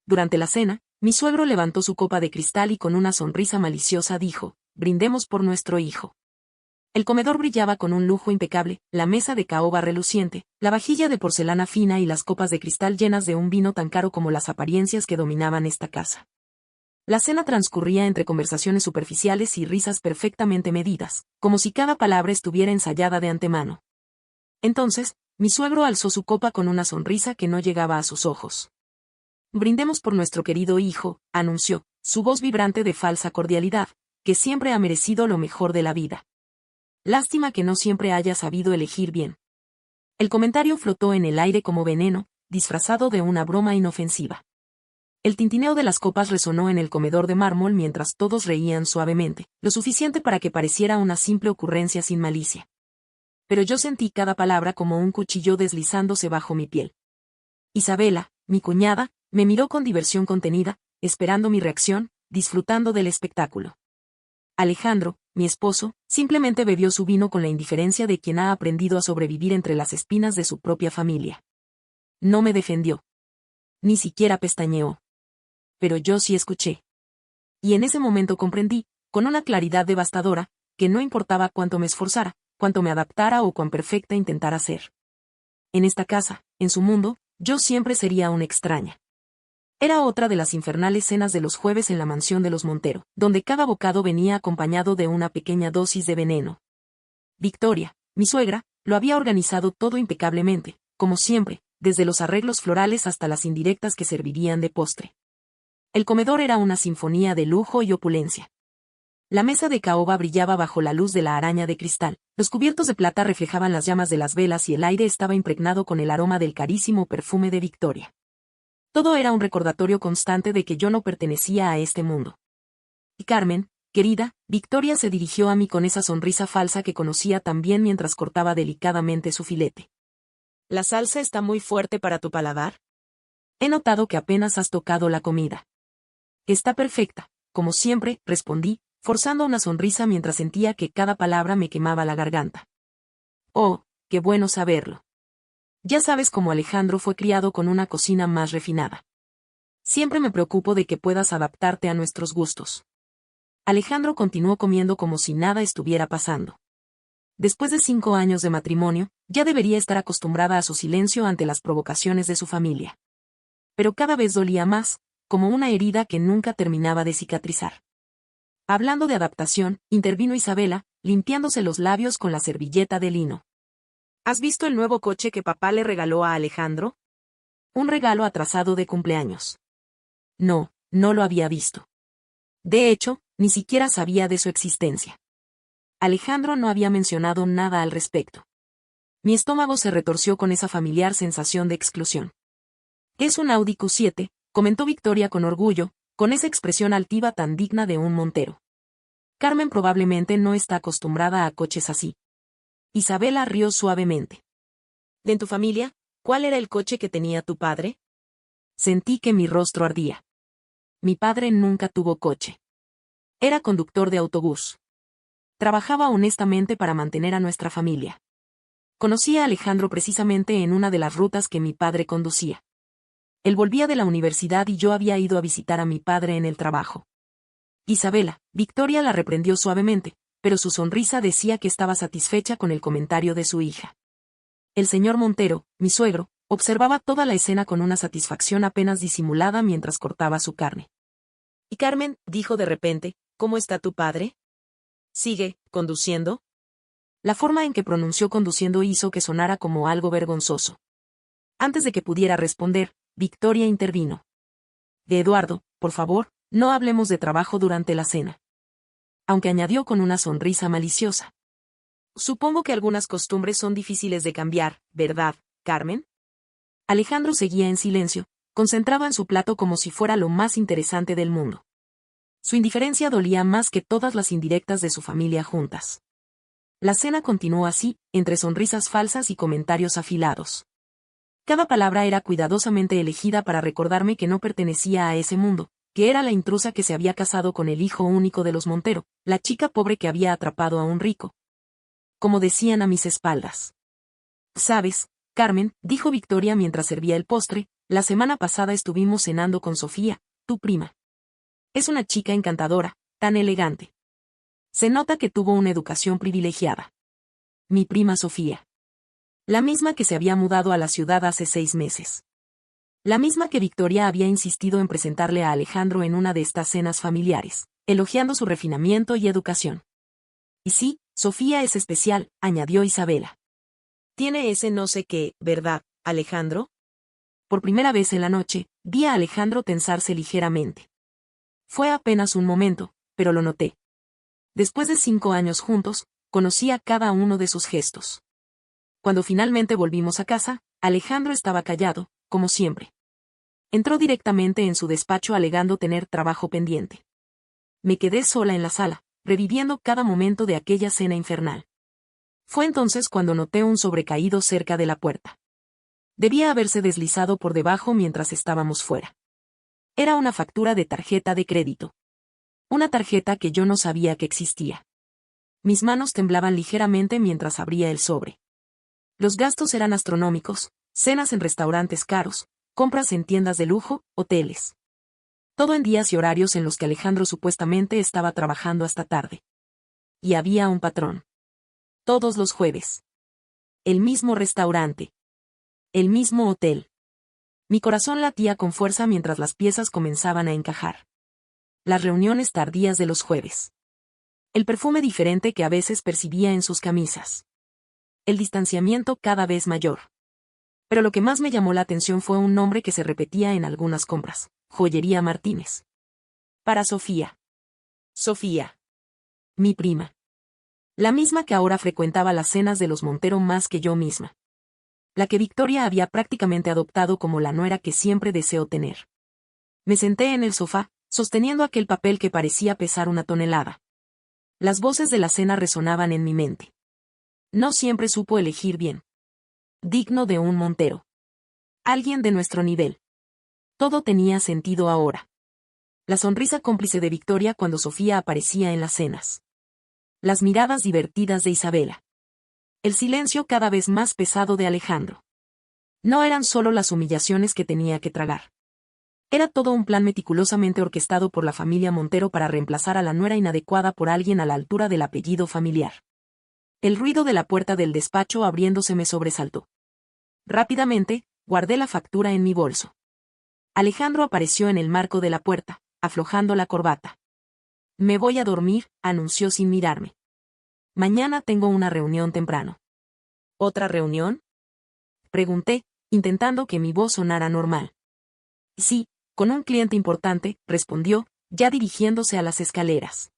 Durante la cena, mi suegro levantó su copa de cristal y con una sonrisa maliciosa dijo: «Brindemos por nuestro hijo». El comedor brillaba con un lujo impecable, la mesa de caoba reluciente, la vajilla de porcelana fina y las copas de cristal llenas de un vino tan caro como las apariencias que dominaban esta casa. La cena transcurría entre conversaciones superficiales y risas perfectamente medidas, como si cada palabra estuviera ensayada de antemano. Entonces, mi suegro alzó su copa con una sonrisa que no llegaba a sus ojos. «Brindemos por nuestro querido hijo», anunció, su voz vibrante de falsa cordialidad, «que siempre ha merecido lo mejor de la vida. Lástima que no siempre haya sabido elegir bien». El comentario flotó en el aire como veneno, disfrazado de una broma inofensiva. El tintineo de las copas resonó en el comedor de mármol mientras todos reían suavemente, lo suficiente para que pareciera una simple ocurrencia sin malicia. Pero yo sentí cada palabra como un cuchillo deslizándose bajo mi piel. Isabela, mi cuñada, me miró con diversión contenida, esperando mi reacción, disfrutando del espectáculo. Alejandro, mi esposo, simplemente bebió su vino con la indiferencia de quien ha aprendido a sobrevivir entre las espinas de su propia familia. No me defendió. Ni siquiera pestañeó. Pero yo sí escuché. Y en ese momento comprendí, con una claridad devastadora, que no importaba cuánto me esforzara, cuánto me adaptara o cuán perfecta intentara ser. En esta casa, en su mundo, yo siempre sería una extraña. Era otra de las infernales cenas de los jueves en la mansión de los Montero, donde cada bocado venía acompañado de una pequeña dosis de veneno. Victoria, mi suegra, lo había organizado todo impecablemente, como siempre, desde los arreglos florales hasta las indirectas que servirían de postre. El comedor era una sinfonía de lujo y opulencia. La mesa de caoba brillaba bajo la luz de la araña de cristal, los cubiertos de plata reflejaban las llamas de las velas y el aire estaba impregnado con el aroma del carísimo perfume de Victoria. Todo era un recordatorio constante de que yo no pertenecía a este mundo. Y Carmen, querida, Victoria se dirigió a mí con esa sonrisa falsa que conocía tan bien mientras cortaba delicadamente su filete. «¿La salsa está muy fuerte para tu paladar? He notado que apenas has tocado la comida». «Está perfecta, como siempre», respondí, forzando una sonrisa mientras sentía que cada palabra me quemaba la garganta. «Oh, qué bueno saberlo. Ya sabes cómo Alejandro fue criado con una cocina más refinada. Siempre me preocupo de que puedas adaptarte a nuestros gustos». Alejandro continuó comiendo como si nada estuviera pasando. Después de 5 años de matrimonio, ya debería estar acostumbrada a su silencio ante las provocaciones de su familia. Pero cada vez dolía más, como una herida que nunca terminaba de cicatrizar. Hablando de adaptación, intervino Isabela, limpiándose los labios con la servilleta de lino. «¿Has visto el nuevo coche que papá le regaló a Alejandro? Un regalo atrasado de cumpleaños». No, no lo había visto. De hecho, ni siquiera sabía de su existencia. Alejandro no había mencionado nada al respecto. Mi estómago se retorció con esa familiar sensación de exclusión. «Es un Audi Q7», comentó Victoria con orgullo, con esa expresión altiva tan digna de un Montero. Carmen probablemente no está acostumbrada a coches así. Isabela rió suavemente. «¿De en tu familia, cuál era el coche que tenía tu padre?» Sentí que mi rostro ardía. Mi padre nunca tuvo coche. Era conductor de autobús. Trabajaba honestamente para mantener a nuestra familia. Conocí a Alejandro precisamente en una de las rutas que mi padre conducía. Él volvía de la universidad y yo había ido a visitar a mi padre en el trabajo. «Isabela», Victoria la reprendió suavemente, pero su sonrisa decía que estaba satisfecha con el comentario de su hija. El señor Montero, mi suegro, observaba toda la escena con una satisfacción apenas disimulada mientras cortaba su carne. «Y Carmen», dijo de repente, «¿cómo está tu padre? ¿Sigue conduciendo?» La forma en que pronunció conduciendo hizo que sonara como algo vergonzoso. Antes de que pudiera responder, Victoria intervino. «De Eduardo, por favor, no hablemos de trabajo durante la cena». Aunque añadió con una sonrisa maliciosa. «Supongo que algunas costumbres son difíciles de cambiar, ¿verdad, Carmen?» Alejandro seguía en silencio, concentrado en su plato como si fuera lo más interesante del mundo. Su indiferencia dolía más que todas las indirectas de su familia juntas. La cena continuó así, entre sonrisas falsas y comentarios afilados. Cada palabra era cuidadosamente elegida para recordarme que no pertenecía a ese mundo, que era la intrusa que se había casado con el hijo único de los Montero, la chica pobre que había atrapado a un rico. Como decían a mis espaldas. «¿Sabes, Carmen?», dijo Victoria mientras servía el postre, La semana pasada estuvimos cenando con Sofía, tu prima. Es una chica encantadora, tan elegante. Se nota que tuvo una educación privilegiada. Mi prima Sofía. La misma que se había mudado a la ciudad hace 6 meses. La misma que Victoria había insistido en presentarle a Alejandro en una de estas cenas familiares, elogiando su refinamiento y educación. Y sí, Sofía es especial, añadió Isabela. Tiene ese no sé qué, ¿verdad, Alejandro? Por primera vez en la noche, vi a Alejandro tensarse ligeramente. Fue apenas un momento, pero lo noté. Después de 5 años juntos, conocía cada uno de sus gestos. Cuando finalmente volvimos a casa, Alejandro estaba callado, como siempre. Entró directamente en su despacho alegando tener trabajo pendiente. Me quedé sola en la sala, reviviendo cada momento de aquella cena infernal. Fue entonces cuando noté un sobrecaído cerca de la puerta. Debía haberse deslizado por debajo mientras estábamos fuera. Era una factura de tarjeta de crédito. Una tarjeta que yo no sabía que existía. Mis manos temblaban ligeramente mientras abría el sobre. Los gastos eran astronómicos, cenas en restaurantes caros, compras en tiendas de lujo, hoteles. Todo en días y horarios en los que Alejandro supuestamente estaba trabajando hasta tarde. Y había un patrón. Todos los jueves. El mismo restaurante. El mismo hotel. Mi corazón latía con fuerza mientras las piezas comenzaban a encajar. Las reuniones tardías de los jueves. El perfume diferente que a veces percibía en sus camisas. El distanciamiento cada vez mayor. Pero lo que más me llamó la atención fue un nombre que se repetía en algunas compras: Joyería Martínez. Para Sofía. Sofía. Mi prima. La misma que ahora frecuentaba las cenas de los Montero más que yo misma. La que Victoria había prácticamente adoptado como la nuera que siempre deseó tener. Me senté en el sofá, sosteniendo aquel papel que parecía pesar 1 tonelada. Las voces de la cena resonaban en mi mente. No siempre supo elegir bien. Digno de un Montero. Alguien de nuestro nivel. Todo tenía sentido ahora. La sonrisa cómplice de Victoria cuando Sofía aparecía en las cenas. Las miradas divertidas de Isabela. El silencio cada vez más pesado de Alejandro. No eran solo las humillaciones que tenía que tragar. Era todo un plan meticulosamente orquestado por la familia Montero para reemplazar a la nuera inadecuada por alguien a la altura del apellido familiar. El ruido de la puerta del despacho abriéndose me sobresaltó. Rápidamente, guardé la factura en mi bolso. Alejandro apareció en el marco de la puerta, aflojando la corbata. Me voy a dormir, anunció sin mirarme. Mañana tengo una reunión temprano. ¿Otra reunión? Pregunté, intentando que mi voz sonara normal. Sí, con un cliente importante, respondió, ya dirigiéndose a las escaleras.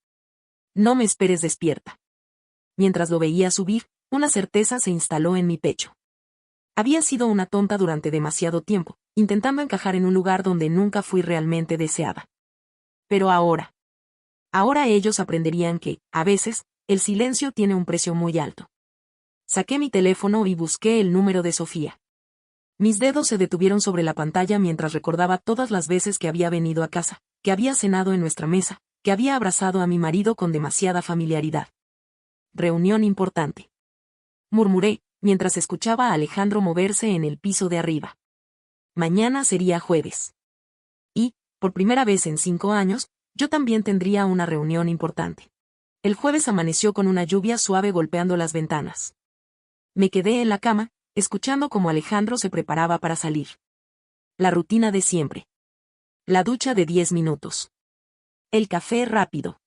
No me esperes despierta. Mientras lo veía subir, una certeza se instaló en mi pecho. Había sido una tonta durante demasiado tiempo, intentando encajar en un lugar donde nunca fui realmente deseada. Pero ahora ellos aprenderían que, a veces, el silencio tiene un precio muy alto. Saqué mi teléfono y busqué el número de Sofía. Mis dedos se detuvieron sobre la pantalla mientras recordaba todas las veces que había venido a casa, que había cenado en nuestra mesa, que había abrazado a mi marido con demasiada familiaridad. Reunión importante. Murmuré, mientras escuchaba a Alejandro moverse en el piso de arriba. Mañana sería jueves. Y, por primera vez en 5 años, yo también tendría una reunión importante. El jueves amaneció con una lluvia suave golpeando las ventanas. Me quedé en la cama, escuchando cómo Alejandro se preparaba para salir. La rutina de siempre. La ducha de 10 minutos. El café rápido.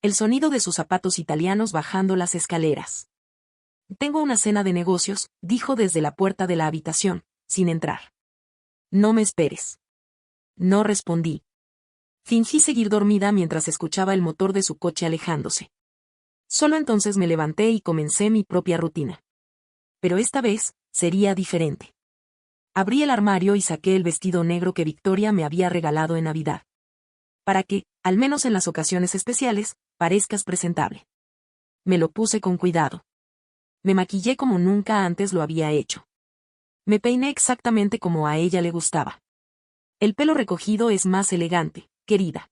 El sonido de sus zapatos italianos bajando las escaleras. Tengo una cena de negocios, dijo desde la puerta de la habitación, sin entrar. No me esperes. No respondí. Fingí seguir dormida mientras escuchaba el motor de su coche alejándose. Solo entonces me levanté y comencé mi propia rutina. Pero esta vez, sería diferente. Abrí el armario y saqué el vestido negro que Victoria me había regalado en Navidad. Para que, al menos en las ocasiones especiales, parezcas presentable. Me lo puse con cuidado. Me maquillé como nunca antes lo había hecho. Me peiné exactamente como a ella le gustaba. El pelo recogido es más elegante, querida.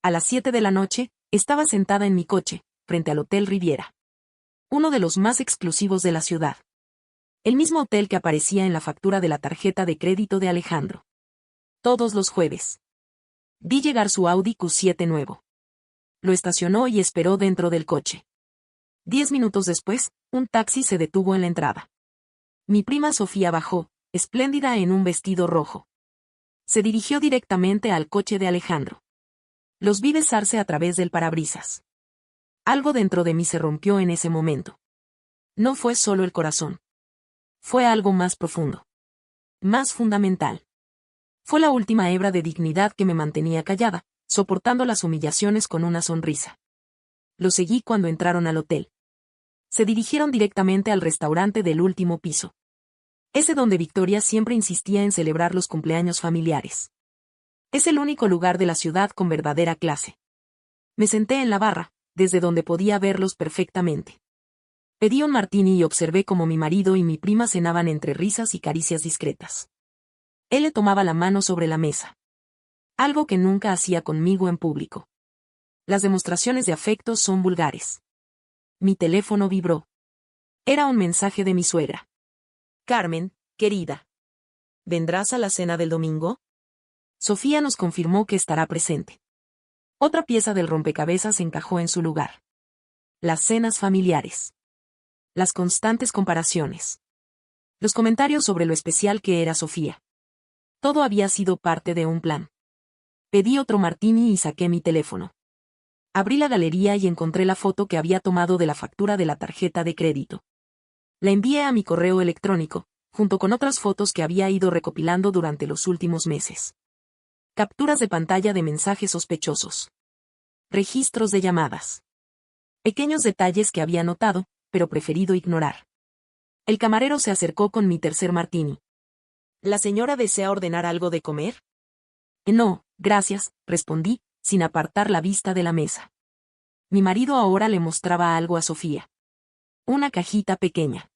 A las 7 de la noche, estaba sentada en mi coche, frente al Hotel Riviera. Uno de los más exclusivos de la ciudad. El mismo hotel que aparecía en la factura de la tarjeta de crédito de Alejandro. Todos los jueves. Vi llegar su Audi Q7 nuevo. Lo estacionó y esperó dentro del coche. 10 minutos después, un taxi se detuvo en la entrada. Mi prima Sofía bajó, espléndida en un vestido rojo. Se dirigió directamente al coche de Alejandro. Los vi besarse a través del parabrisas. Algo dentro de mí se rompió en ese momento. No fue solo el corazón. Fue algo más profundo. Más fundamental. Fue la última hebra de dignidad que me mantenía callada, soportando las humillaciones con una sonrisa. Lo seguí cuando entraron al hotel. Se dirigieron directamente al restaurante del último piso. Ese donde Victoria siempre insistía en celebrar los cumpleaños familiares. Es el único lugar de la ciudad con verdadera clase. Me senté en la barra, desde donde podía verlos perfectamente. Pedí un martini y observé cómo mi marido y mi prima cenaban entre risas y caricias discretas. Él le tomaba la mano sobre la mesa. Algo que nunca hacía conmigo en público. Las demostraciones de afecto son vulgares. Mi teléfono vibró. Era un mensaje de mi suegra. Carmen, querida. ¿Vendrás a la cena del domingo? Sofía nos confirmó que estará presente. Otra pieza del rompecabezas encajó en su lugar. Las cenas familiares. Las constantes comparaciones. Los comentarios sobre lo especial que era Sofía. Todo había sido parte de un plan. Pedí otro martini y saqué mi teléfono. Abrí la galería y encontré la foto que había tomado de la factura de la tarjeta de crédito. La envié a mi correo electrónico, junto con otras fotos que había ido recopilando durante los últimos meses. Capturas de pantalla de mensajes sospechosos. Registros de llamadas. Pequeños detalles que había notado, pero preferido ignorar. El camarero se acercó con mi tercer martini. ¿La señora desea ordenar algo de comer? No, gracias, respondí, sin apartar la vista de la mesa. Mi marido ahora le mostraba algo a Sofía. Una cajita pequeña.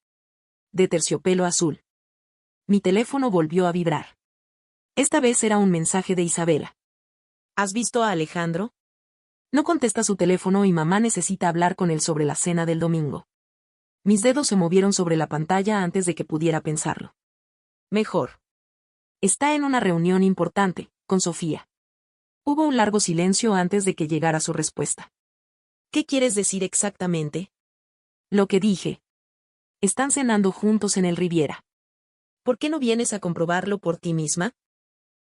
De terciopelo azul. Mi teléfono volvió a vibrar. Esta vez era un mensaje de Isabela. ¿Has visto a Alejandro? No contesta su teléfono y mamá necesita hablar con él sobre la cena del domingo. Mis dedos se movieron sobre la pantalla antes de que pudiera pensarlo. Mejor. Está en una reunión importante, con Sofía. Hubo un largo silencio antes de que llegara su respuesta. ¿Qué quieres decir exactamente? Lo que dije. Están cenando juntos en el Riviera. ¿Por qué no vienes a comprobarlo por ti misma?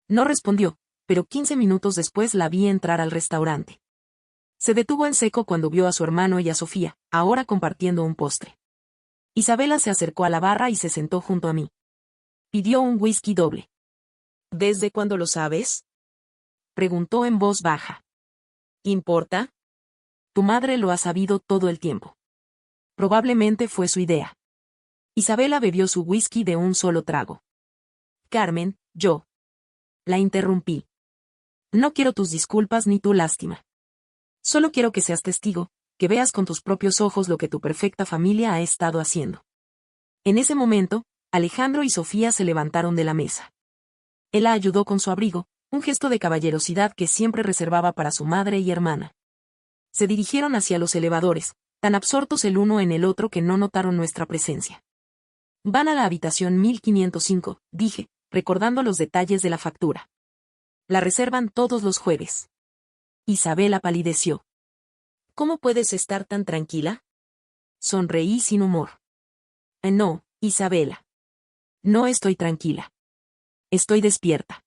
No respondió, pero 15 minutos después la vi entrar al restaurante. Se detuvo en seco cuando vio a su hermano y a Sofía, ahora compartiendo un postre. Isabela se acercó a la barra y se sentó junto a mí. Pidió un whisky doble. ¿Desde cuándo lo sabes? Preguntó en voz baja. ¿Importa? Tu madre lo ha sabido todo el tiempo. Probablemente fue su idea. Isabela bebió su whisky de un solo trago. Carmen, yo. La interrumpí. No quiero tus disculpas ni tu lástima. Solo quiero que seas testigo, que veas con tus propios ojos lo que tu perfecta familia ha estado haciendo. En ese momento, Alejandro y Sofía se levantaron de la mesa. Él la ayudó con su abrigo, un gesto de caballerosidad que siempre reservaba para su madre y hermana. Se dirigieron hacia los elevadores, tan absortos el uno en el otro que no notaron nuestra presencia. Van a la habitación 1505, dije, recordando los detalles de la factura. La reservan todos los jueves. Isabela palideció. ¿Cómo puedes estar tan tranquila? Sonreí sin humor. No, Isabela. No estoy tranquila. Estoy despierta.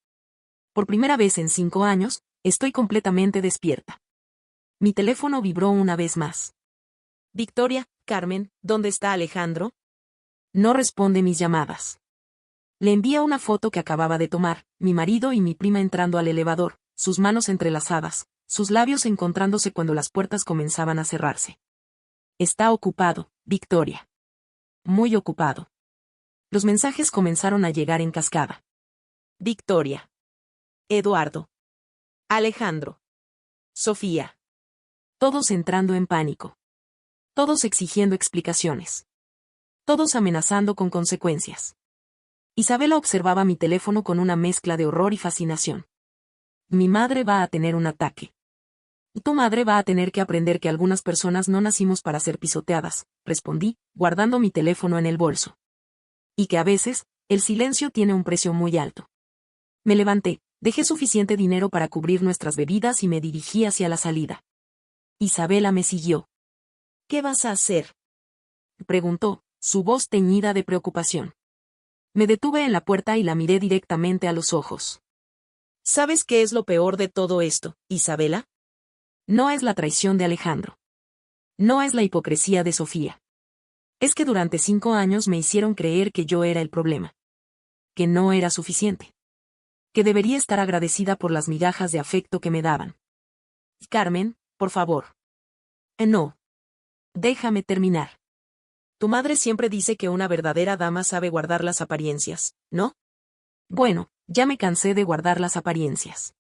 Por primera vez en 5 años, estoy completamente despierta. Mi teléfono vibró una vez más. Victoria, Carmen, ¿dónde está Alejandro? No responde mis llamadas. Le envía una foto que acababa de tomar, mi marido y mi prima entrando al elevador, sus manos entrelazadas, sus labios encontrándose cuando las puertas comenzaban a cerrarse. Está ocupado, Victoria. Muy ocupado. Los mensajes comenzaron a llegar en cascada. Victoria. Eduardo. Alejandro. Sofía. Todos entrando en pánico. Todos exigiendo explicaciones. Todos amenazando con consecuencias. Isabela observaba mi teléfono con una mezcla de horror y fascinación. Mi madre va a tener un ataque. Tu madre va a tener que aprender que algunas personas no nacimos para ser pisoteadas, respondí, guardando mi teléfono en el bolso. Y que a veces, el silencio tiene un precio muy alto. Me levanté, dejé suficiente dinero para cubrir nuestras bebidas y me dirigí hacia la salida. Isabela me siguió. ¿Qué vas a hacer?, preguntó, su voz teñida de preocupación. Me detuve en la puerta y la miré directamente a los ojos. ¿Sabes qué es lo peor de todo esto, Isabela? No es la traición de Alejandro. No es la hipocresía de Sofía. Es que durante 5 años me hicieron creer que yo era el problema. Que no era suficiente. Que debería estar agradecida por las migajas de afecto que me daban. Carmen, por favor. No. Déjame terminar. Tu madre siempre dice que una verdadera dama sabe guardar las apariencias, ¿no? Bueno, ya me cansé de guardar las apariencias.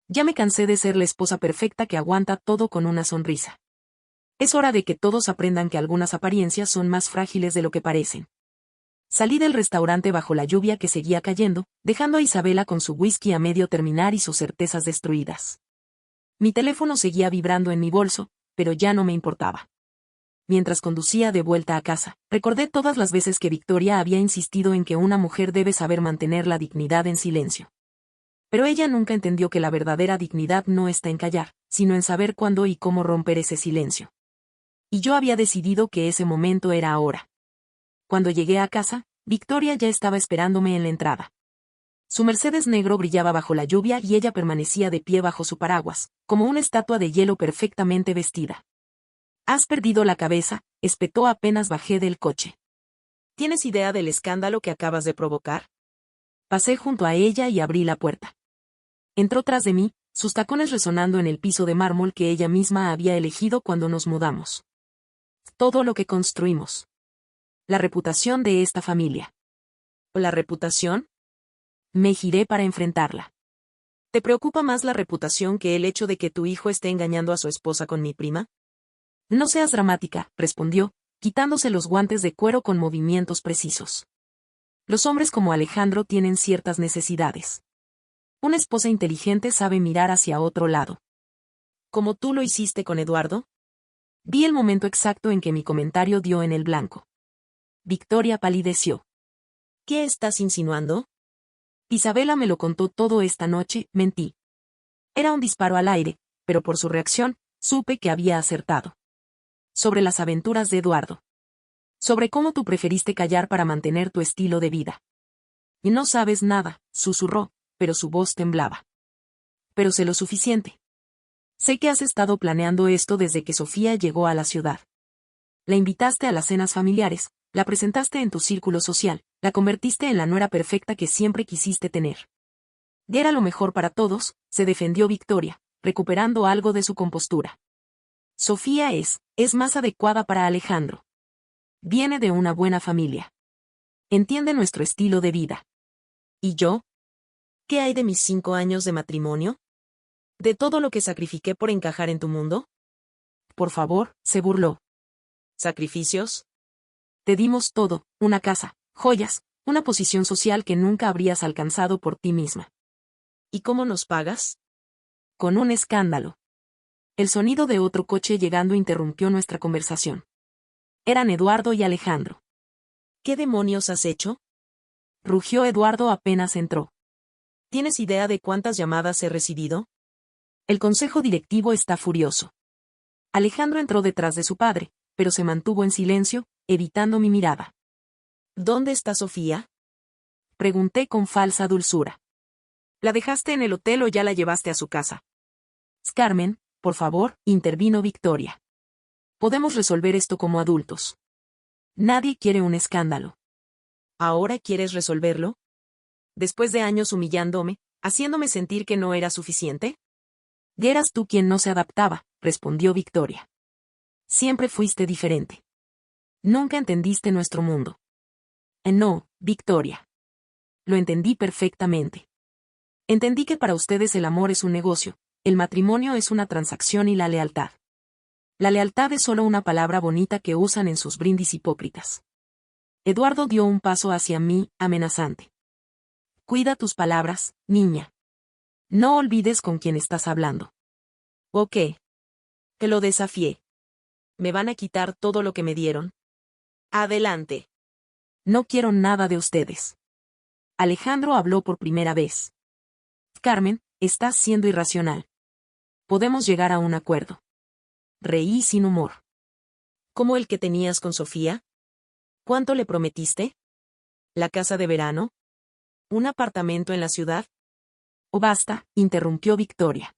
Ya me cansé de ser la esposa perfecta que aguanta todo con una sonrisa. Es hora de que todos aprendan que algunas apariencias son más frágiles de lo que parecen. Salí del restaurante bajo la lluvia que seguía cayendo, dejando a Isabela con su whisky a medio terminar y sus certezas destruidas. Mi teléfono seguía vibrando en mi bolso, pero ya no me importaba. Mientras conducía de vuelta a casa, recordé todas las veces que Victoria había insistido en que una mujer debe saber mantener la dignidad en silencio. Pero ella nunca entendió que la verdadera dignidad no está en callar, sino en saber cuándo y cómo romper ese silencio. Y yo había decidido que ese momento era ahora. Cuando llegué a casa, Victoria ya estaba esperándome en la entrada. Su Mercedes negro brillaba bajo la lluvia y ella permanecía de pie bajo su paraguas, como una estatua de hielo perfectamente vestida. «¿Has perdido la cabeza?», espetó apenas bajé del coche. ¿Tienes idea del escándalo que acabas de provocar? Pasé junto a ella y abrí la puerta. Entró tras de mí, sus tacones resonando en el piso de mármol que ella misma había elegido cuando nos mudamos. Todo lo que construimos. La reputación de esta familia. ¿La reputación? Me giré para enfrentarla. ¿Te preocupa más la reputación que el hecho de que tu hijo esté engañando a su esposa con mi prima? No seas dramática, respondió, quitándose los guantes de cuero con movimientos precisos. Los hombres como Alejandro tienen ciertas necesidades. Una esposa inteligente sabe mirar hacia otro lado. ¿Como tú lo hiciste con Eduardo? Vi el momento exacto en que mi comentario dio en el blanco. Victoria palideció. ¿Qué estás insinuando? Isabela me lo contó todo esta noche, mentí. Era un disparo al aire, pero por su reacción, supe que había acertado. Sobre las aventuras de Eduardo. Sobre cómo tú preferiste callar para mantener tu estilo de vida. Y no sabes nada, susurró, pero su voz temblaba. Pero sé lo suficiente. Sé que has estado planeando esto desde que Sofía llegó a la ciudad. La invitaste a las cenas familiares, la presentaste en tu círculo social, la convertiste en la nuera perfecta que siempre quisiste tener. Y era lo mejor para todos, se defendió Victoria, recuperando algo de su compostura. Sofía es más adecuada para Alejandro. Viene de una buena familia. Entiende nuestro estilo de vida. ¿Y yo? ¿Qué hay de mis 5 años de matrimonio? ¿De todo lo que sacrifiqué por encajar en tu mundo? Por favor, se burló. ¿Sacrificios? Te dimos todo, una casa, joyas, una posición social que nunca habrías alcanzado por ti misma. ¿Y cómo nos pagas? Con un escándalo. El sonido de otro coche llegando interrumpió nuestra conversación. Eran Eduardo y Alejandro. ¿Qué demonios has hecho?, rugió Eduardo apenas entró. ¿Tienes idea de cuántas llamadas he recibido? El consejo directivo está furioso. Alejandro entró detrás de su padre, pero se mantuvo en silencio, evitando mi mirada. ¿Dónde está Sofía?, pregunté con falsa dulzura. ¿La dejaste en el hotel o ya la llevaste a su casa? Carmen, por favor, intervino Victoria. Podemos resolver esto como adultos. Nadie quiere un escándalo. ¿Ahora quieres resolverlo? ¿Después de años humillándome, haciéndome sentir que no era suficiente? Y eras tú quien no se adaptaba, respondió Victoria. Siempre fuiste diferente. Nunca entendiste nuestro mundo. No, Victoria. Lo entendí perfectamente. Entendí que para ustedes el amor es un negocio, el matrimonio es una transacción y la lealtad. La lealtad es solo una palabra bonita que usan en sus brindis hipócritas. Eduardo dio un paso hacia mí, amenazante. Cuida tus palabras, niña. No olvides con quién estás hablando. ¿O qué? Que lo desafié. ¿Me van a quitar todo lo que me dieron? Adelante. No quiero nada de ustedes. Alejandro habló por primera vez. Carmen, estás siendo irracional. Podemos llegar a un acuerdo. Reí sin humor. ¿Cómo el que tenías con Sofía? ¿Cuánto le prometiste? ¿La casa de verano? ¿Un apartamento en la ciudad? Oh, basta, interrumpió Victoria.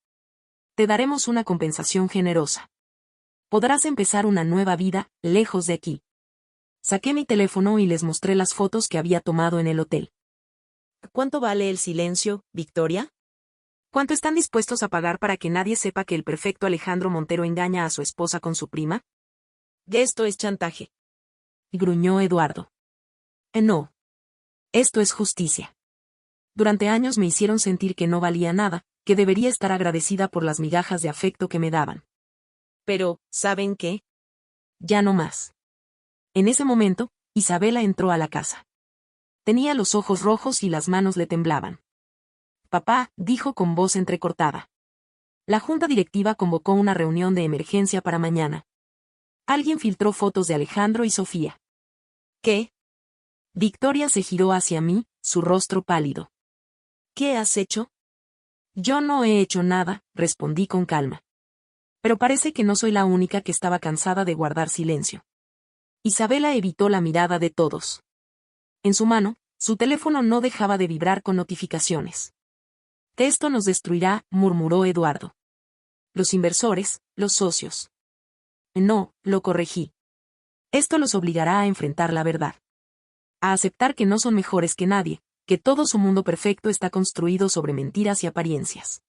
Te daremos una compensación generosa. Podrás empezar una nueva vida, lejos de aquí. Saqué mi teléfono y les mostré las fotos que había tomado en el hotel. ¿Cuánto vale el silencio, Victoria? ¿Cuánto están dispuestos a pagar para que nadie sepa que el perfecto Alejandro Montero engaña a su esposa con su prima? Esto es chantaje. Gruñó Eduardo. No. Esto es justicia. Durante años me hicieron sentir que no valía nada, que debería estar agradecida por las migajas de afecto que me daban. Pero, ¿saben qué? Ya no más. En ese momento, Isabela entró a la casa. Tenía los ojos rojos y las manos le temblaban. Papá, dijo con voz entrecortada. La junta directiva convocó una reunión de emergencia para mañana. Alguien filtró fotos de Alejandro y Sofía. ¿Qué? Victoria se giró hacia mí, su rostro pálido. ¿Qué has hecho? Yo no he hecho nada, respondí con calma. Pero parece que no soy la única que estaba cansada de guardar silencio. Isabela evitó la mirada de todos. En su mano, su teléfono no dejaba de vibrar con notificaciones. Esto nos destruirá, murmuró Eduardo. Los inversores, los socios. No, lo corregí. Esto los obligará a enfrentar la verdad. A aceptar que no son mejores que nadie, que todo su mundo perfecto está construido sobre mentiras y apariencias.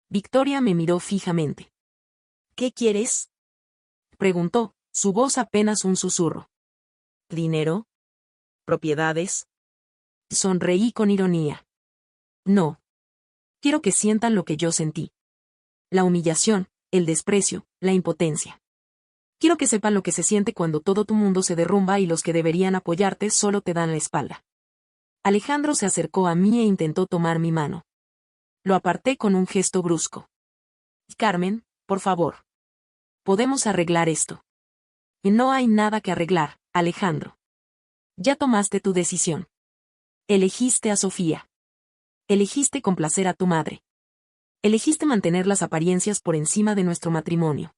Victoria me miró fijamente. ¿Qué quieres? Preguntó, su voz apenas un susurro. ¿Dinero? ¿Propiedades? Sonreí con ironía. No. Quiero que sientan lo que yo sentí. La humillación, el desprecio, la impotencia. Quiero que sepan lo que se siente cuando todo tu mundo se derrumba y los que deberían apoyarte solo te dan la espalda. Alejandro se acercó a mí e intentó tomar mi mano. Lo aparté con un gesto brusco. Carmen, por favor. Podemos arreglar esto. No hay nada que arreglar, Alejandro. Ya tomaste tu decisión. Elegiste a Sofía. Elegiste complacer a tu madre. Elegiste mantener las apariencias por encima de nuestro matrimonio.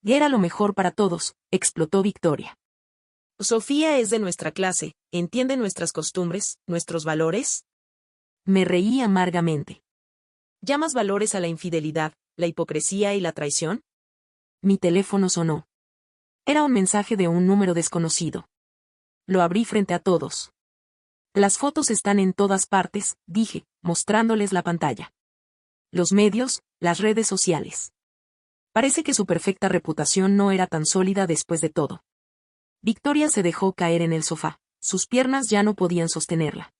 Y era lo mejor para todos, explotó Victoria. Sofía es de nuestra clase, entiende nuestras costumbres, nuestros valores. Me reí amargamente. ¿Llamas valores a la infidelidad, la hipocresía y la traición? Mi teléfono sonó. Era un mensaje de un número desconocido. Lo abrí frente a todos. Las fotos están en todas partes, dije, mostrándoles la pantalla. Los medios, las redes sociales. Parece que su perfecta reputación no era tan sólida después de todo. Victoria se dejó caer en el sofá, sus piernas ya no podían sostenerla.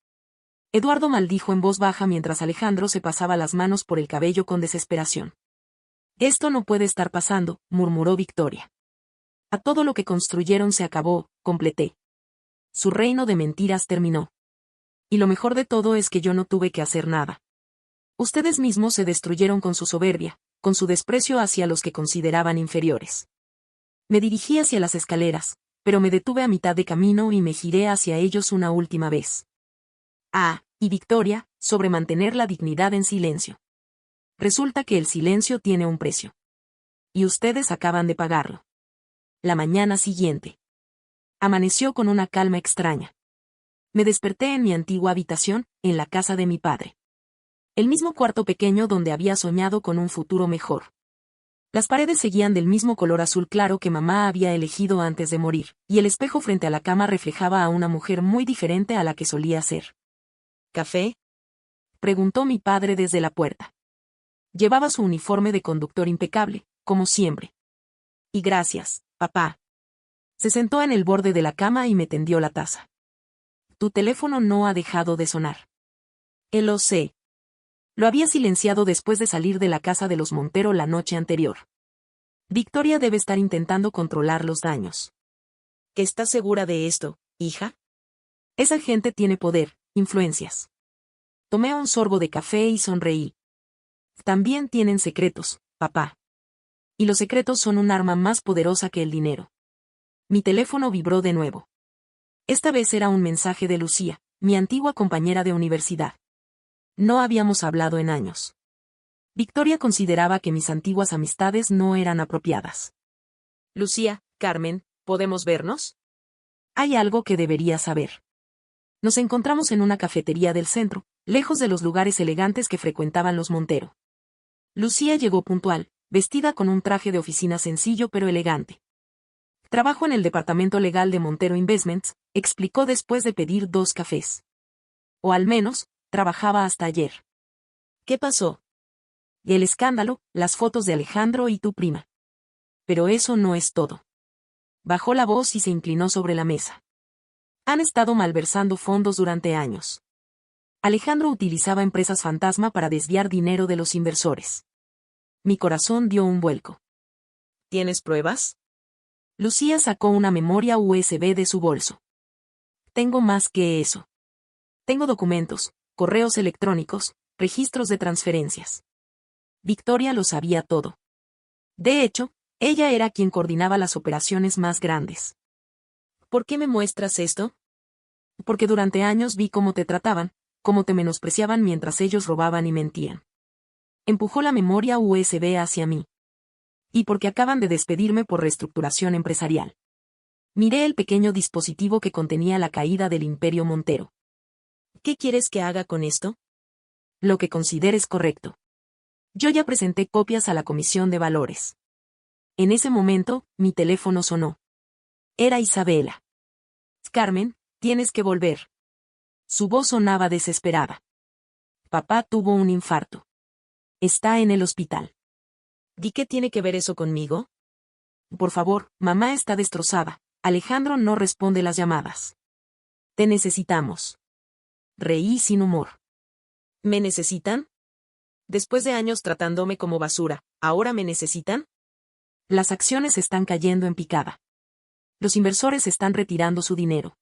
Eduardo maldijo en voz baja mientras Alejandro se pasaba las manos por el cabello con desesperación. Esto no puede estar pasando, murmuró Victoria. A todo lo que construyeron se acabó, completé. Su reino de mentiras terminó. Y lo mejor de todo es que yo no tuve que hacer nada. Ustedes mismos se destruyeron con su soberbia, con su desprecio hacia los que consideraban inferiores. Me dirigí hacia las escaleras, pero me detuve a mitad de camino y me giré hacia ellos una última vez. Y Victoria, sobre mantener la dignidad en silencio. Resulta que el silencio tiene un precio. Y ustedes acaban de pagarlo. La mañana siguiente. Amaneció con una calma extraña. Me desperté en mi antigua habitación, en la casa de mi padre. El mismo cuarto pequeño donde había soñado con un futuro mejor. Las paredes seguían del mismo color azul claro que mamá había elegido antes de morir, y el espejo frente a la cama reflejaba a una mujer muy diferente a la que solía ser. ¿Café? Preguntó mi padre desde la puerta. Llevaba su uniforme de conductor impecable, como siempre. Y gracias, papá. Se sentó en el borde de la cama y me tendió la taza. Tu teléfono no ha dejado de sonar. Lo sé. Lo había silenciado después de salir de la casa de los Montero la noche anterior. Victoria debe estar intentando controlar los daños. ¿Estás segura de esto, hija? Esa gente tiene poder, influencias. Tomé un sorbo de café y sonreí. También tienen secretos, papá. Y los secretos son un arma más poderosa que el dinero. Mi teléfono vibró de nuevo. Esta vez era un mensaje de Lucía, mi antigua compañera de universidad. No habíamos hablado en años. Victoria consideraba que mis antiguas amistades no eran apropiadas. Lucía, Carmen, ¿podemos vernos? Hay algo que deberías saber. Nos encontramos en una cafetería del centro, lejos de los lugares elegantes que frecuentaban los Montero. Lucía llegó puntual, vestida con un traje de oficina sencillo pero elegante. Trabajo en el departamento legal de Montero Investments, explicó después de pedir 2 cafés. O al menos, trabajaba hasta ayer. ¿Qué pasó? El escándalo, las fotos de Alejandro y tu prima. Pero eso no es todo. Bajó la voz y se inclinó sobre la mesa. Han estado malversando fondos durante años. Alejandro utilizaba empresas fantasma para desviar dinero de los inversores. Mi corazón dio un vuelco. ¿Tienes pruebas? Lucía sacó una memoria USB de su bolso. Tengo más que eso. Tengo documentos, correos electrónicos, registros de transferencias. Victoria lo sabía todo. De hecho, ella era quien coordinaba las operaciones más grandes. ¿Por qué me muestras esto? Porque durante años vi cómo te trataban, cómo te menospreciaban mientras ellos robaban y mentían. Empujó la memoria USB hacia mí. Y porque acaban de despedirme por reestructuración empresarial. Miré el pequeño dispositivo que contenía la caída del Imperio Montero. ¿Qué quieres que haga con esto? Lo que consideres correcto. Yo ya presenté copias a la Comisión de Valores. En ese momento, mi teléfono sonó. Era Isabela. Carmen, tienes que volver. Su voz sonaba desesperada. Papá tuvo un infarto. Está en el hospital. ¿Y qué tiene que ver eso conmigo? Por favor, mamá está destrozada. Alejandro no responde las llamadas. Te necesitamos. Reí sin humor. ¿Me necesitan? Después de años tratándome como basura, ¿ahora me necesitan? Las acciones están cayendo en picada. Los inversores están retirando su dinero.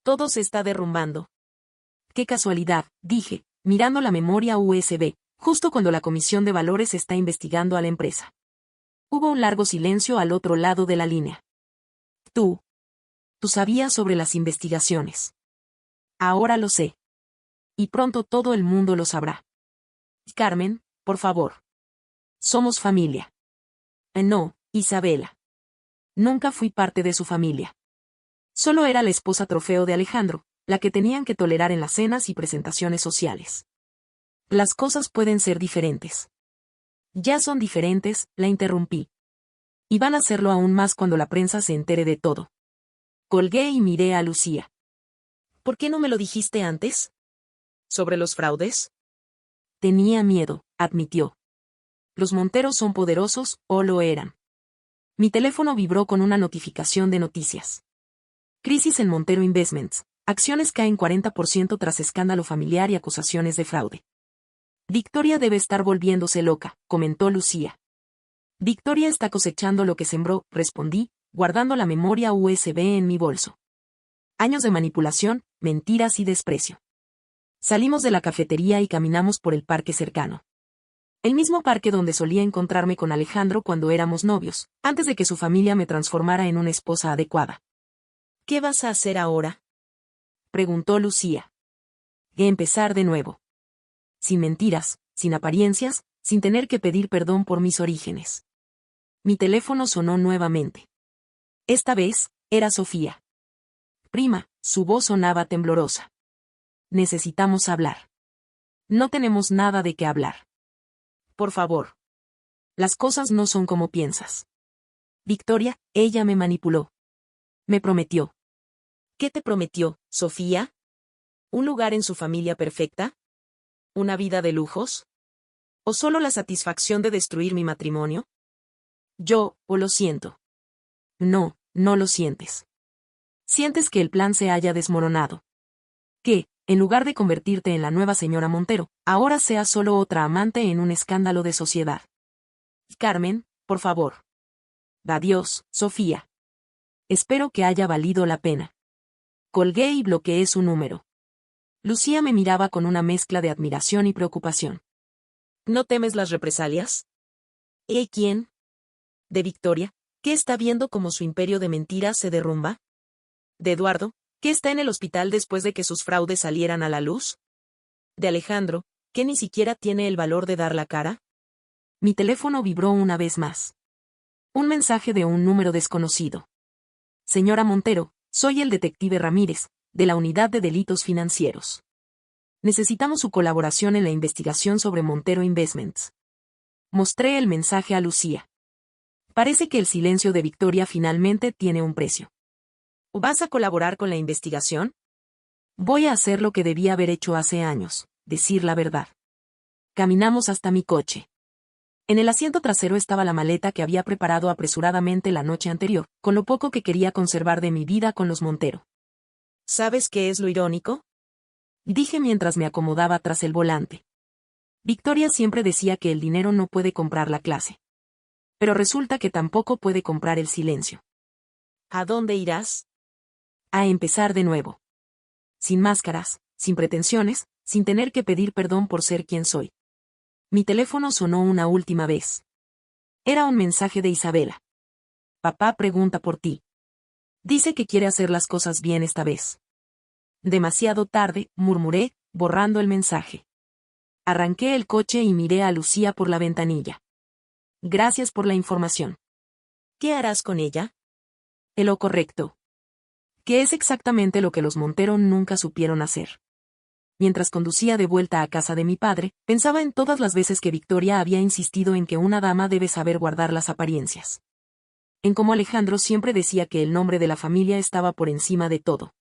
Todo se está derrumbando. Qué casualidad, dije, mirando la memoria USB, justo cuando la Comisión de Valores está investigando a la empresa. Hubo un largo silencio al otro lado de la línea. Tú sabías sobre las investigaciones. Ahora lo sé. Y pronto todo el mundo lo sabrá. Carmen, por favor. Somos familia. No, Isabela. Nunca fui parte de su familia. Solo era la esposa trofeo de Alejandro, la que tenían que tolerar en las cenas y presentaciones sociales. Las cosas pueden ser diferentes. Ya son diferentes, la interrumpí. Y van a serlo aún más cuando la prensa se entere de todo. Colgué y miré a Lucía. ¿Por qué no me lo dijiste antes? ¿Sobre los fraudes? Tenía miedo, admitió. Los Monteros son poderosos, o lo eran. Mi teléfono vibró con una notificación de noticias. Crisis en Montero Investments. Acciones caen 40% tras escándalo familiar y acusaciones de fraude. Victoria debe estar volviéndose loca, comentó Lucía. Victoria está cosechando lo que sembró, respondí, guardando la memoria USB en mi bolso. Años de manipulación, mentiras y desprecio. Salimos de la cafetería y caminamos por el parque cercano. El mismo parque donde solía encontrarme con Alejandro cuando éramos novios, antes de que su familia me transformara en una esposa adecuada. ¿Qué vas a hacer ahora? Preguntó Lucía. Empezar de nuevo. Sin mentiras, sin apariencias, sin tener que pedir perdón por mis orígenes. Mi teléfono sonó nuevamente. Esta vez, era Sofía. Prima, su voz sonaba temblorosa. Necesitamos hablar. No tenemos nada de qué hablar. Por favor. Las cosas no son como piensas. Victoria, ella me manipuló. Me prometió. ¿Qué te prometió, Sofía? ¿Un lugar en su familia perfecta? ¿Una vida de lujos? ¿O solo la satisfacción de destruir mi matrimonio? O lo siento. No, no lo sientes. Sientes que el plan se haya desmoronado. Que, en lugar de convertirte en la nueva señora Montero, ahora seas solo otra amante en un escándalo de sociedad. Carmen, por favor. Adiós, Sofía. Espero que haya valido la pena. Colgué y bloqueé su número. Lucía me miraba con una mezcla de admiración y preocupación. ¿No temes las represalias? ¿Y quién? ¿De Victoria, que está viendo cómo su imperio de mentiras se derrumba? ¿De Eduardo, ¿Qué está en el hospital después de que sus fraudes salieran a la luz? De Alejandro, ¿que ni siquiera tiene el valor de dar la cara? Mi teléfono vibró una vez más. Un mensaje de un número desconocido. Señora Montero, soy el detective Ramírez, de la Unidad de Delitos Financieros. Necesitamos su colaboración en la investigación sobre Montero Investments. Mostré el mensaje a Lucía. Parece que el silencio de Victoria finalmente tiene un precio. ¿Vas a colaborar con la investigación? Voy a hacer lo que debía haber hecho hace años, decir la verdad. Caminamos hasta mi coche. En el asiento trasero estaba la maleta que había preparado apresuradamente la noche anterior, con lo poco que quería conservar de mi vida con los Montero. ¿Sabes qué es lo irónico? Dije mientras me acomodaba tras el volante. Victoria siempre decía que el dinero no puede comprar la clase. Pero resulta que tampoco puede comprar el silencio. ¿A dónde irás? A empezar de nuevo. Sin máscaras, sin pretensiones, sin tener que pedir perdón por ser quien soy. Mi teléfono sonó una última vez. Era un mensaje de Isabela. Papá pregunta por ti. Dice que quiere hacer las cosas bien esta vez. Demasiado tarde, murmuré, borrando el mensaje. Arranqué el coche y miré a Lucía por la ventanilla. Gracias por la información. ¿Qué harás con ella? Lo correcto. Que es exactamente lo que los Montero nunca supieron hacer. Mientras conducía de vuelta a casa de mi padre, pensaba en todas las veces que Victoria había insistido en que una dama debe saber guardar las apariencias. En cómo Alejandro siempre decía que el nombre de la familia estaba por encima de todo.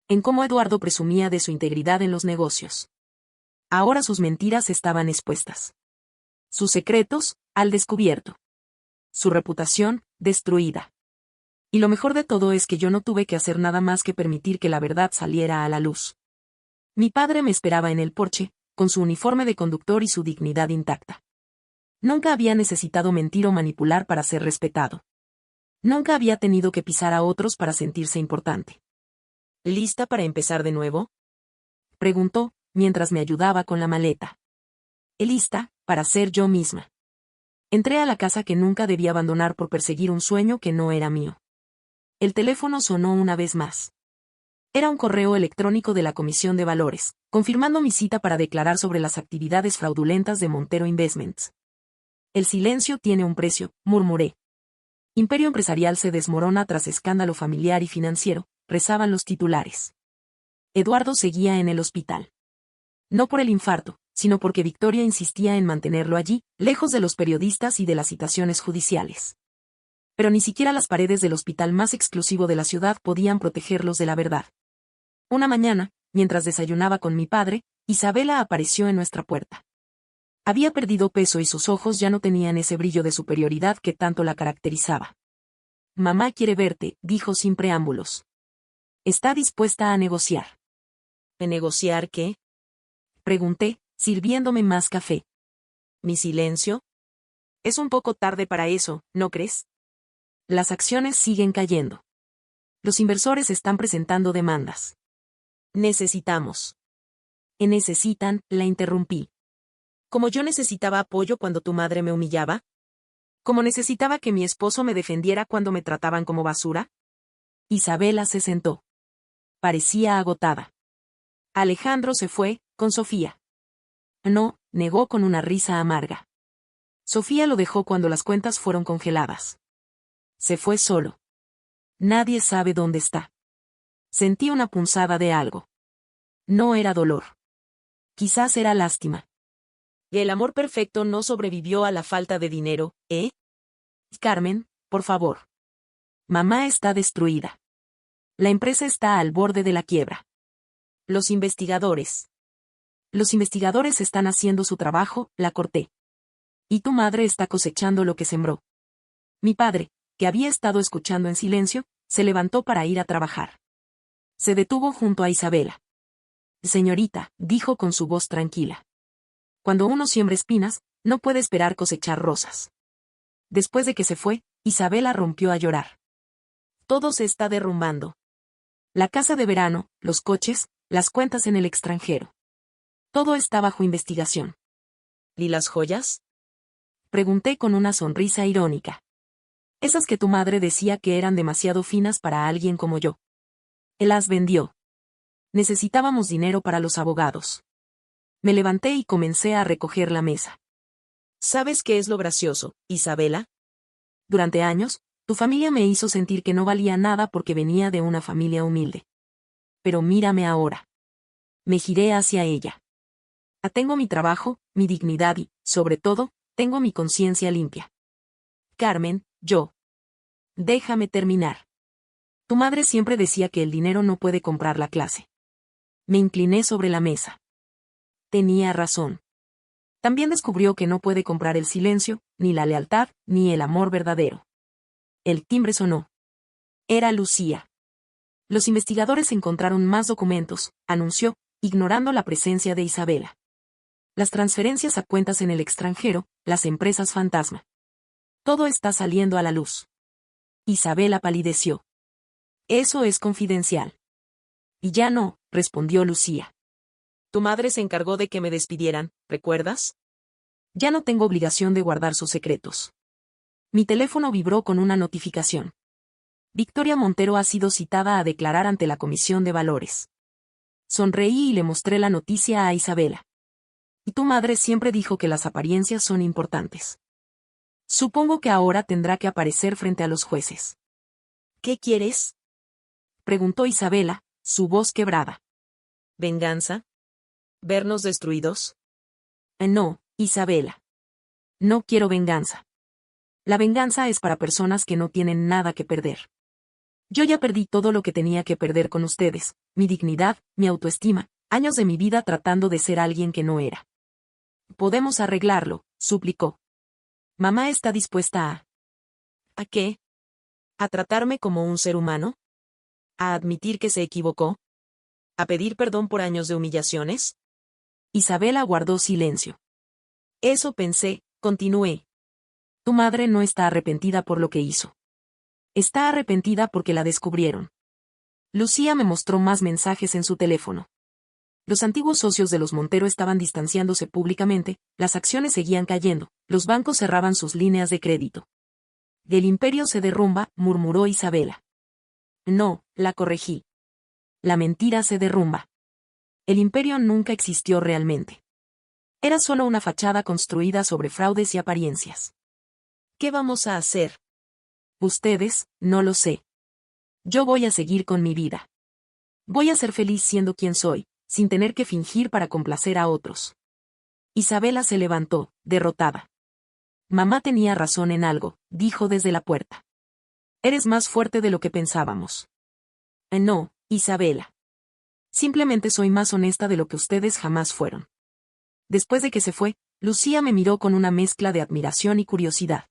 En cómo Eduardo presumía de su integridad en los negocios. Ahora sus mentiras estaban expuestas. Sus secretos, al descubierto. Su reputación, destruida. Y lo mejor de todo es que yo no tuve que hacer nada más que permitir que la verdad saliera a la luz. Mi padre me esperaba en el porche, con su uniforme de conductor y su dignidad intacta. Nunca había necesitado mentir o manipular para ser respetado. Nunca había tenido que pisar a otros para sentirse importante. ¿Lista para empezar de nuevo? Preguntó, mientras me ayudaba con la maleta. Lista, para ser yo misma. Entré a la casa que nunca debía abandonar por perseguir un sueño que no era mío. El teléfono sonó una vez más. Era un correo electrónico de la Comisión de Valores, confirmando mi cita para declarar sobre las actividades fraudulentas de Montero Investments. El silencio tiene un precio, murmuré. Imperio empresarial se desmorona tras escándalo familiar y financiero, rezaban los titulares. Eduardo seguía en el hospital. No por el infarto, sino porque Victoria insistía en mantenerlo allí, lejos de los periodistas y de las citaciones judiciales. Pero ni siquiera las paredes del hospital más exclusivo de la ciudad podían protegerlos de la verdad. Una mañana, mientras desayunaba con mi padre, Isabela apareció en nuestra puerta. Había perdido peso y sus ojos ya no tenían ese brillo de superioridad que tanto la caracterizaba. Mamá quiere verte, dijo sin preámbulos. Está dispuesta a negociar. ¿A negociar qué? Pregunté, sirviéndome más café. ¿Mi silencio? Es un poco tarde para eso, ¿no crees? Las acciones siguen cayendo. Los inversores están presentando demandas. Necesitan, la interrumpí. ¿Como yo necesitaba apoyo cuando tu madre me humillaba? ¿Como necesitaba que mi esposo me defendiera cuando me trataban como basura? Isabela se sentó. Parecía agotada. Alejandro se fue, con Sofía. No, negó con una risa amarga. Sofía lo dejó cuando las cuentas fueron congeladas. Se fue solo. Nadie sabe dónde está. Sentí una punzada de algo. No era dolor. Quizás era lástima. Y el amor perfecto no sobrevivió a la falta de dinero, ¿eh? Carmen, por favor. Mamá está destruida. La empresa está al borde de la quiebra. Los investigadores. Los investigadores están haciendo su trabajo, la corté. Y tu madre está cosechando lo que sembró. Mi padre, que había estado escuchando en silencio, se levantó para ir a trabajar. Se detuvo junto a Isabela. Señorita, dijo con su voz tranquila. Cuando uno siembra espinas, no puede esperar cosechar rosas. Después de que se fue, Isabela rompió a llorar. Todo se está derrumbando. La casa de verano, los coches, las cuentas en el extranjero. Todo está bajo investigación. ¿Y las joyas? Pregunté con una sonrisa irónica. Esas que tu madre decía que eran demasiado finas para alguien como yo. Él las vendió. Necesitábamos dinero para los abogados. Me levanté y comencé a recoger la mesa. ¿Sabes qué es lo gracioso, Isabela? Durante años, tu familia me hizo sentir que no valía nada porque venía de una familia humilde. Pero mírame ahora. Me giré hacia ella. Tengo mi trabajo, mi dignidad y, sobre todo, tengo mi conciencia limpia. Carmen, yo. Déjame terminar. Tu madre siempre decía que el dinero no puede comprar la clase. Me incliné sobre la mesa. Tenía razón. También descubrió que no puede comprar el silencio, ni la lealtad, ni el amor verdadero. El timbre sonó. Era Lucía. Los investigadores encontraron más documentos, anunció, ignorando la presencia de Isabela. Las transferencias a cuentas en el extranjero, las empresas fantasma. Todo está saliendo a la luz. Isabela palideció. Eso es confidencial. Y ya no, respondió Lucía. Tu madre se encargó de que me despidieran, ¿recuerdas? Ya no tengo obligación de guardar sus secretos. Mi teléfono vibró con una notificación. Victoria Montero ha sido citada a declarar ante la Comisión de Valores. Sonreí y le mostré la noticia a Isabela. Y tu madre siempre dijo que las apariencias son importantes. Supongo que ahora tendrá que aparecer frente a los jueces. ¿Qué quieres? Preguntó Isabela, su voz quebrada. ¿Venganza? ¿Vernos destruidos? No, Isabela. No quiero venganza. La venganza es para personas que no tienen nada que perder. Yo ya perdí todo lo que tenía que perder con ustedes, mi dignidad, mi autoestima, años de mi vida tratando de ser alguien que no era. Podemos arreglarlo, suplicó. Mamá está dispuesta a... ¿A qué? ¿A tratarme como un ser humano? ¿A admitir que se equivocó? ¿A pedir perdón por años de humillaciones? Isabela guardó silencio. Eso pensé, continué. Tu madre no está arrepentida por lo que hizo. Está arrepentida porque la descubrieron. Lucía me mostró más mensajes en su teléfono. Los antiguos socios de los Montero estaban distanciándose públicamente, las acciones seguían cayendo, los bancos cerraban sus líneas de crédito. El imperio se derrumba, murmuró Isabela. No, la corregí. La mentira se derrumba. El imperio nunca existió realmente. Era solo una fachada construida sobre fraudes y apariencias. ¿Qué vamos a hacer? Ustedes, no lo sé. Yo voy a seguir con mi vida. Voy a ser feliz siendo quien soy, sin tener que fingir para complacer a otros. Isabela se levantó, derrotada. Mamá tenía razón en algo, dijo desde la puerta. Eres más fuerte de lo que pensábamos. No, Isabela. Simplemente soy más honesta de lo que ustedes jamás fueron. Después de que se fue, Lucía me miró con una mezcla de admiración y curiosidad.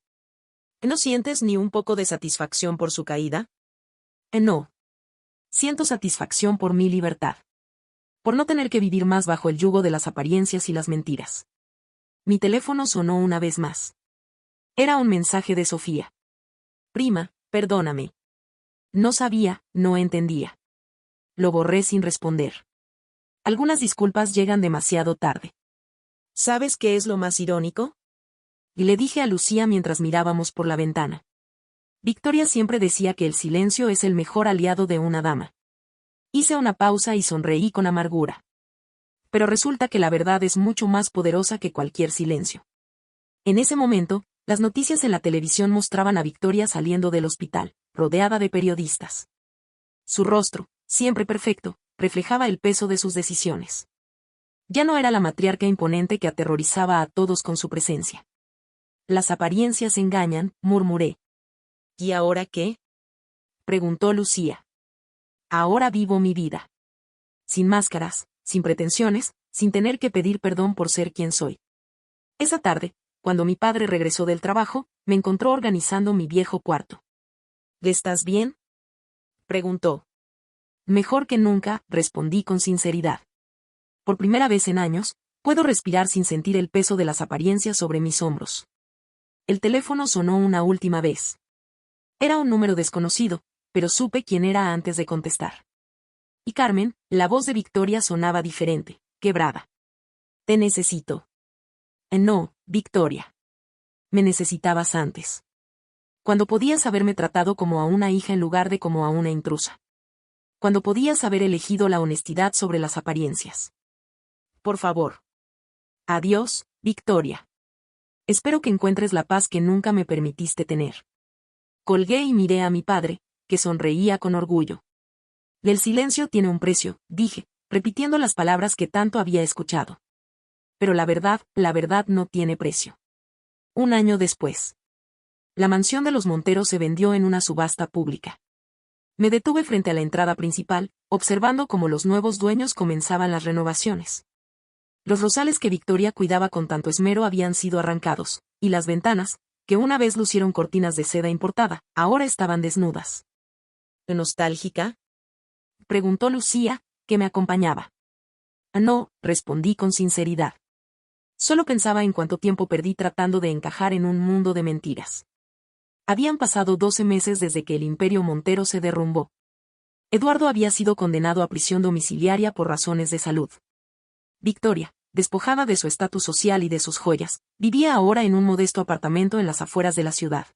¿No sientes ni un poco de satisfacción por su caída? No. Siento satisfacción por mi libertad. Por no tener que vivir más bajo el yugo de las apariencias y las mentiras. Mi teléfono sonó una vez más. Era un mensaje de Sofía. Prima, perdóname. No sabía, no entendía. Lo borré sin responder. Algunas disculpas llegan demasiado tarde. ¿Sabes qué es lo más irónico? Y le dije a Lucía mientras mirábamos por la ventana. Victoria siempre decía que el silencio es el mejor aliado de una dama. Hice una pausa y sonreí con amargura. Pero resulta que la verdad es mucho más poderosa que cualquier silencio. En ese momento, las noticias en la televisión mostraban a Victoria saliendo del hospital, rodeada de periodistas. Su rostro, siempre perfecto, reflejaba el peso de sus decisiones. Ya no era la matriarca imponente que aterrorizaba a todos con su presencia. Las apariencias engañan, murmuré. ¿Y ahora qué? Preguntó Lucía. Ahora vivo mi vida. Sin máscaras, sin pretensiones, sin tener que pedir perdón por ser quien soy. Esa tarde, cuando mi padre regresó del trabajo, me encontró organizando mi viejo cuarto. ¿Estás bien? Preguntó. Mejor que nunca, respondí con sinceridad. Por primera vez en años, puedo respirar sin sentir el peso de las apariencias sobre mis hombros. El teléfono sonó una última vez. Era un número desconocido, pero supe quién era antes de contestar. Y Carmen, la voz de Victoria sonaba diferente, quebrada. Te necesito. No, Victoria. Me necesitabas antes. Cuando podías haberme tratado como a una hija en lugar de como a una intrusa. cuando podías haber elegido la honestidad sobre las apariencias. Por favor. Adiós, Victoria. Espero que encuentres la paz que nunca me permitiste tener. Colgué y miré a mi padre, que sonreía con orgullo. El silencio tiene un precio, dije, repitiendo las palabras que tanto había escuchado. Pero la verdad no tiene precio. Un año después. La mansión de los Monteros se vendió en una subasta pública. Me detuve frente a la entrada principal, observando cómo los nuevos dueños comenzaban las renovaciones. Los rosales que Victoria cuidaba con tanto esmero habían sido arrancados, y las ventanas, que una vez lucieron cortinas de seda importada, ahora estaban desnudas. ¿Nostálgica?, preguntó Lucía, que me acompañaba. No, respondí con sinceridad. Solo pensaba en cuánto tiempo perdí tratando de encajar en un mundo de mentiras. Habían pasado 12 meses desde que el Imperio Montero se derrumbó. Eduardo había sido condenado a prisión domiciliaria por razones de salud. Victoria, despojada de su estatus social y de sus joyas, vivía ahora en un modesto apartamento en las afueras de la ciudad.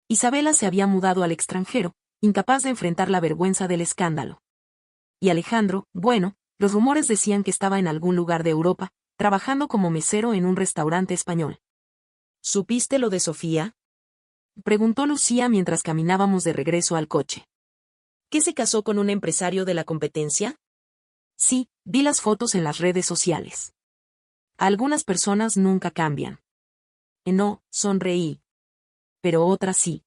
Isabela se había mudado al extranjero, incapaz de enfrentar la vergüenza del escándalo. Y Alejandro, bueno, los rumores decían que estaba en algún lugar de Europa, trabajando como mesero en un restaurante español. ¿Supiste lo de Sofía?, preguntó Lucía mientras caminábamos de regreso al coche. ¿Que se casó con un empresario de la competencia? Sí, vi las fotos en las redes sociales. Algunas personas nunca cambian. No, sonreí. Pero otras sí.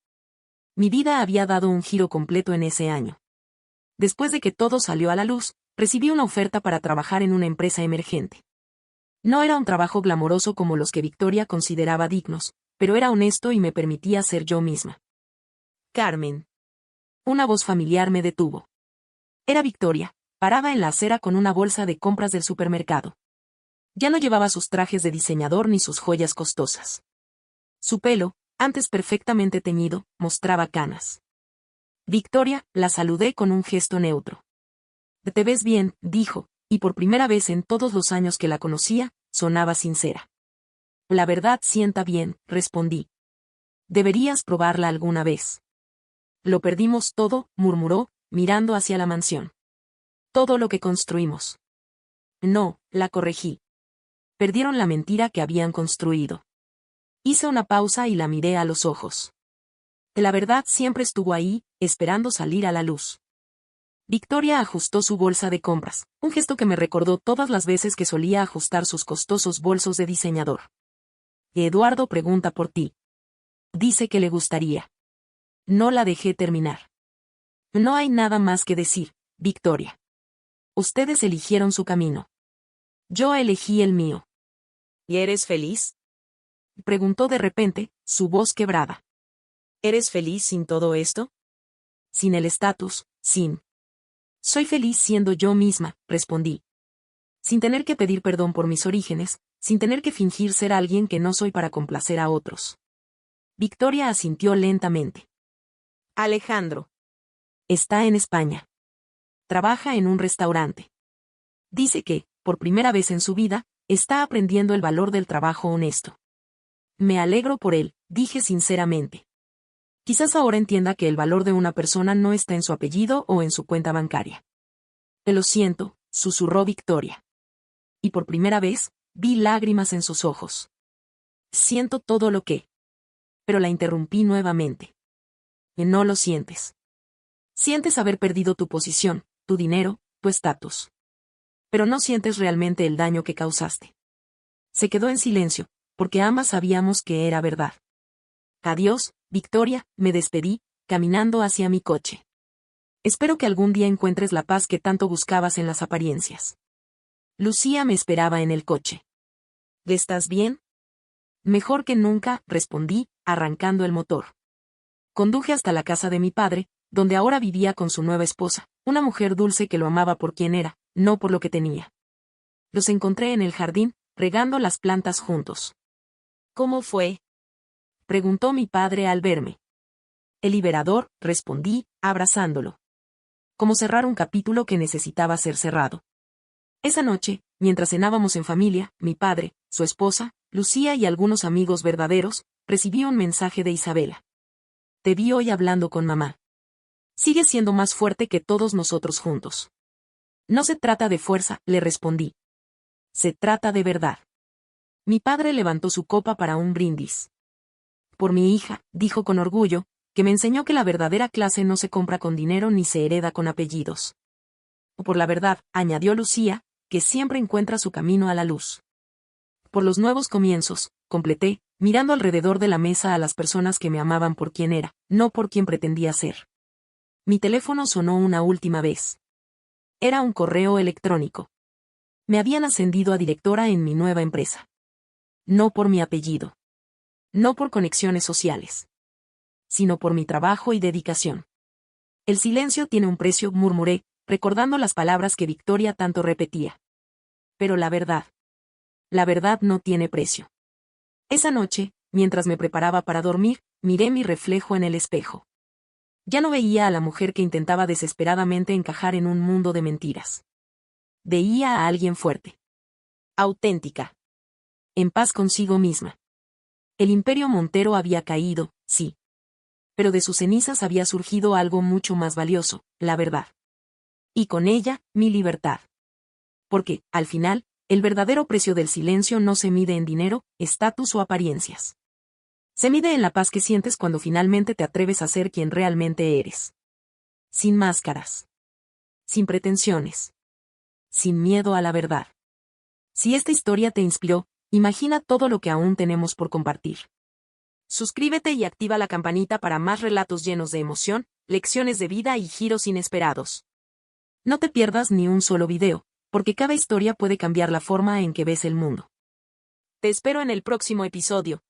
Mi vida había dado un giro completo en ese año. Después de que todo salió a la luz, recibí una oferta para trabajar en una empresa emergente. No era un trabajo glamoroso como los que Victoria consideraba dignos, pero era honesto y me permitía ser yo misma. Carmen. Una voz familiar me detuvo. Era Victoria, parada en la acera con una bolsa de compras del supermercado. Ya no llevaba sus trajes de diseñador ni sus joyas costosas. Su pelo, antes perfectamente teñido, mostraba canas. Victoria, la saludé con un gesto neutro. «Te ves bien», dijo, y por primera vez en todos los años que la conocía, sonaba sincera. «La verdad sienta bien», respondí. «Deberías probarla alguna vez». «Lo perdimos todo», murmuró, mirando hacia la mansión. «Todo lo que construimos». «No», la corregí. «Perdieron la mentira que habían construido». Hice una pausa y la miré a los ojos. La verdad siempre estuvo ahí, esperando salir a la luz. Victoria ajustó su bolsa de compras, un gesto que me recordó todas las veces que solía ajustar sus costosos bolsos de diseñador. Eduardo pregunta por ti. Dice que le gustaría. No la dejé terminar. No hay nada más que decir, Victoria. Ustedes eligieron su camino. Yo elegí el mío. ¿Y eres feliz?, preguntó de repente, su voz quebrada. ¿Eres feliz sin todo esto? Sin el estatus, sin. Soy feliz siendo yo misma, respondí. Sin tener que pedir perdón por mis orígenes, sin tener que fingir ser alguien que no soy para complacer a otros. Victoria asintió lentamente. Alejandro. Está en España. Trabaja en un restaurante. Dice que, por primera vez en su vida, está aprendiendo el valor del trabajo honesto. Me alegro por él, dije sinceramente. Quizás ahora entienda que el valor de una persona no está en su apellido o en su cuenta bancaria. Lo siento, susurró Victoria. Y por primera vez, vi lágrimas en sus ojos. Siento todo lo que... Pero la interrumpí nuevamente. No lo sientes. Sientes haber perdido tu posición, tu dinero, tu estatus. Pero no sientes realmente el daño que causaste. Se quedó en silencio, porque ambas sabíamos que era verdad. Adiós, Victoria, me despedí, caminando hacia mi coche. Espero que algún día encuentres la paz que tanto buscabas en las apariencias. Lucía me esperaba en el coche. ¿Estás bien? Mejor que nunca, respondí, arrancando el motor. Conduje hasta la casa de mi padre, donde ahora vivía con su nueva esposa, una mujer dulce que lo amaba por quien era, no por lo que tenía. Los encontré en el jardín, regando las plantas juntos. ¿Cómo fue?, preguntó mi padre al verme. El liberador, respondí, abrazándolo. Como cerrar un capítulo que necesitaba ser cerrado. Esa noche, mientras cenábamos en familia, mi padre, su esposa, Lucía y algunos amigos verdaderos, recibí un mensaje de Isabela. Te vi hoy hablando con mamá. Sigue siendo más fuerte que todos nosotros juntos. No se trata de fuerza, le respondí. Se trata de verdad. Mi padre levantó su copa para un brindis. Por mi hija, dijo con orgullo, que me enseñó que la verdadera clase no se compra con dinero ni se hereda con apellidos. O por la verdad, añadió Lucía, que siempre encuentra su camino a la luz. Por los nuevos comienzos, completé, mirando alrededor de la mesa a las personas que me amaban por quien era, no por quien pretendía ser. Mi teléfono sonó una última vez. Era un correo electrónico. Me habían ascendido a directora en mi nueva empresa. No por mi apellido. No por conexiones sociales. Sino por mi trabajo y dedicación. El silencio tiene un precio, murmuré, recordando las palabras que Victoria tanto repetía. Pero la verdad no tiene precio. Esa noche, mientras me preparaba para dormir, miré mi reflejo en el espejo. Ya no veía a la mujer que intentaba desesperadamente encajar en un mundo de mentiras. Veía a alguien fuerte. Auténtica. En paz consigo misma. El imperio Montero había caído, sí. Pero de sus cenizas había surgido algo mucho más valioso, la verdad. Y con ella, mi libertad. Porque, al final, el verdadero precio del silencio no se mide en dinero, estatus o apariencias. Se mide en la paz que sientes cuando finalmente te atreves a ser quien realmente eres. Sin máscaras. Sin pretensiones. Sin miedo a la verdad. Si esta historia te inspiró, imagina todo lo que aún tenemos por compartir. Suscríbete y activa la campanita para más relatos llenos de emoción, lecciones de vida y giros inesperados. No te pierdas ni un solo video, porque cada historia puede cambiar la forma en que ves el mundo. Te espero en el próximo episodio.